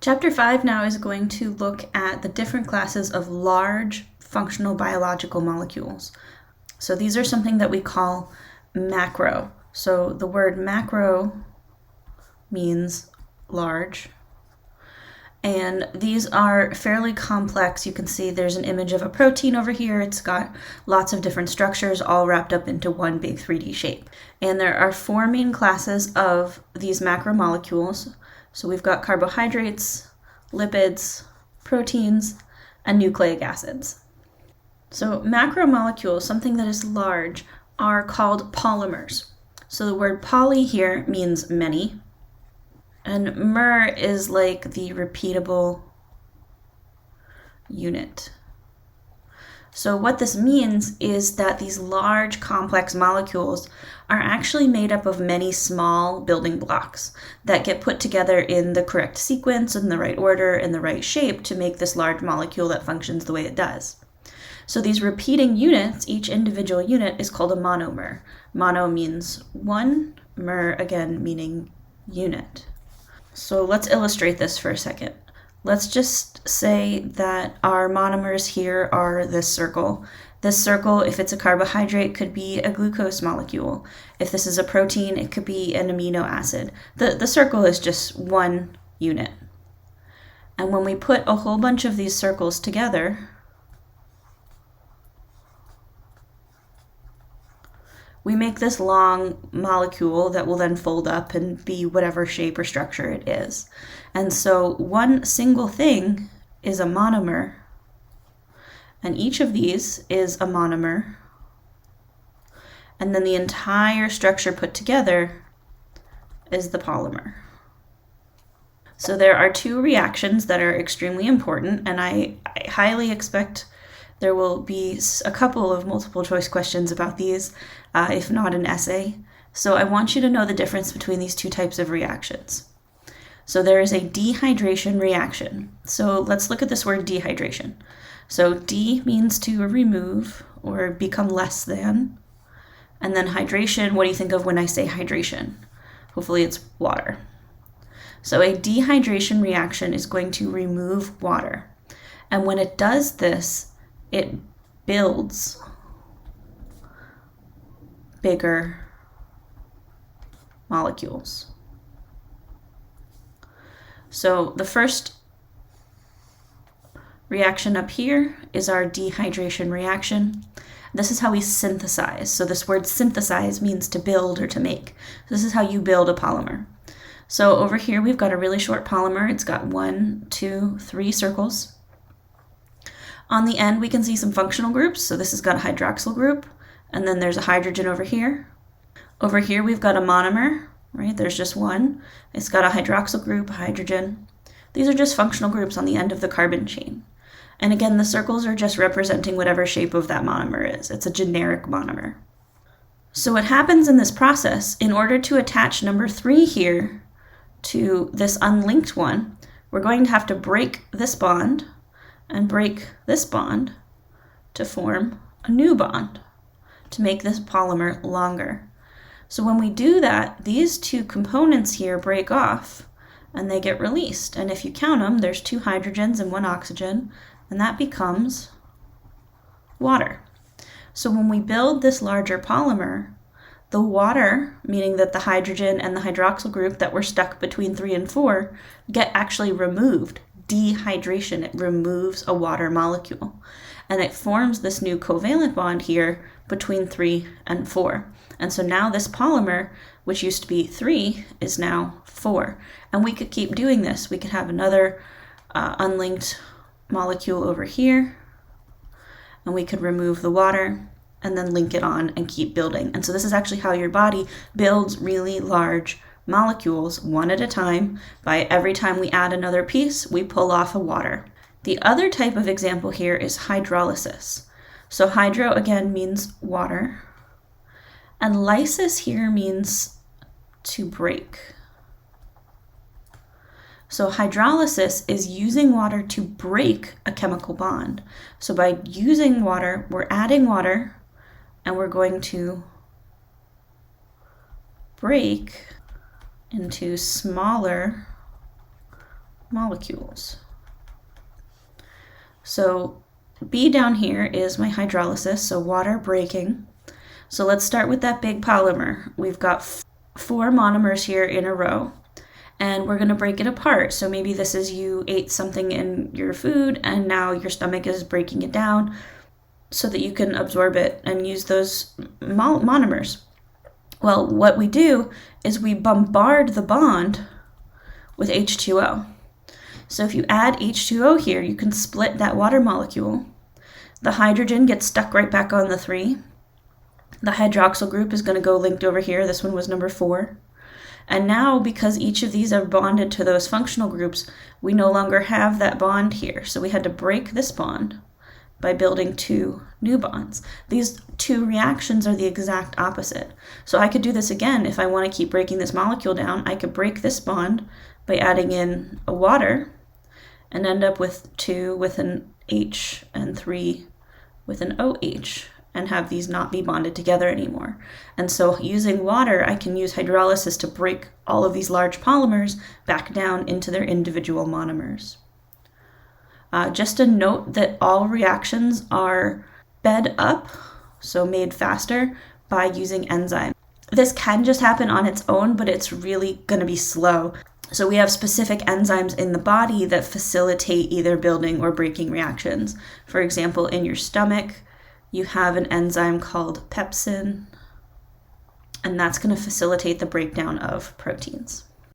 Chapter 5 now is going to look at the different classes of large functional biological molecules. So these are something that we call macro. So the word macro means large. And these are fairly complex. You can see there's an image of a protein over here. It's got lots of different structures all wrapped up into one big 3D shape. And there are four main classes of these macromolecules. So we've got carbohydrates, lipids, proteins, and nucleic acids. So macromolecules, something that is large, are called polymers. So the word poly here means many, and mer is like the repeatable unit. So what this means is that these large complex molecules are actually made up of many small building blocks that get put together in the correct sequence, in the right order, in the right shape to make this large molecule that functions the way it does. So these repeating units, each individual unit is called a monomer. Mono means one, mer again meaning unit. So let's illustrate this for a second. Let's just say that our monomers here are this circle. This circle, if it's a carbohydrate, could be a glucose molecule. If this is a protein, it could be an amino acid. The circle is just one unit. And when we put a whole bunch of these circles together, we make this long molecule that will then fold up and be whatever shape or structure it is. And so one single thing is a monomer, and each of these is a monomer. And then the entire structure put together is the polymer. So there are two reactions that are extremely important, and I highly expect there will be a couple of multiple choice questions about these, if not an essay. So I want you to know the difference between these two types of reactions. So there is a dehydration reaction. So let's look at this word dehydration. So D means to remove or become less than. And then hydration, what do you think of when I say hydration? Hopefully it's water. So a dehydration reaction is going to remove water. And when it does this, it builds bigger molecules. So the first reaction up here is our dehydration reaction. This is how we synthesize. So this word synthesize means to build or to make. This is how you build a polymer. So over here we've got a really short polymer. It's got 1, 2, 3 circles. On the end, we can see some functional groups. So this has got a hydroxyl group, and then there's a hydrogen over here. Over here, we've got a monomer, right? There's just one. It's got a hydroxyl group, a hydrogen. These are just functional groups on the end of the carbon chain. And again, the circles are just representing whatever shape of that monomer is. It's a generic monomer. So what happens in this process, in order to attach number 3 here to this unlinked one, we're going to have to break this bond and break this bond to form a new bond to make this polymer longer. So when we do that, these two components here break off and they get released. And if you count them, there's 2 hydrogens and 1 oxygen, and that becomes water. So when we build this larger polymer, the water, meaning that the hydrogen and the hydroxyl group that were stuck between 3 and 4, get actually removed. Dehydration, it removes a water molecule, and it forms this new covalent bond here between 3 and 4. And so now this polymer, which used to be 3, is now 4. And we could keep doing this. We could have another unlinked molecule over here, and we could remove the water and then link it on and keep building. And so this is actually how your body builds really large molecules one at a time. By every time we add another piece, we pull off a water. The other type of example here is hydrolysis. So hydro again means water, and lysis here means to break. So hydrolysis is using water to break a chemical bond. So by using water, we're adding water and we're going to break into smaller molecules. So B down here is my hydrolysis, so water breaking. So let's start with that big polymer. We've got 4 monomers here in a row, and we're going to break it apart. So maybe this is you ate something in your food and now your stomach is breaking it down so that you can absorb it and use those monomers. Well, what we do is we bombard the bond with H2O. So if you add H2O here, you can split that water molecule. The hydrogen gets stuck right back on the 3. The hydroxyl group is going to go linked over here. This one was number 4. And now, because each of these are bonded to those functional groups, we no longer have that bond here. So we had to break this bond by building 2 new bonds. These 2 reactions are the exact opposite. So I could do this again if I want to keep breaking this molecule down. I could break this bond by adding in a water and end up with 2 with an H and 3 with an OH, and have these not be bonded together anymore. And so using water, I can use hydrolysis to break all of these large polymers back down into their individual monomers. Just a note that all reactions are sped up, so made faster, by using enzymes. This can just happen on its own, but it's really going to be slow. So we have specific enzymes in the body that facilitate either building or breaking reactions. For example, in your stomach, you have an enzyme called pepsin, and that's going to facilitate the breakdown of proteins.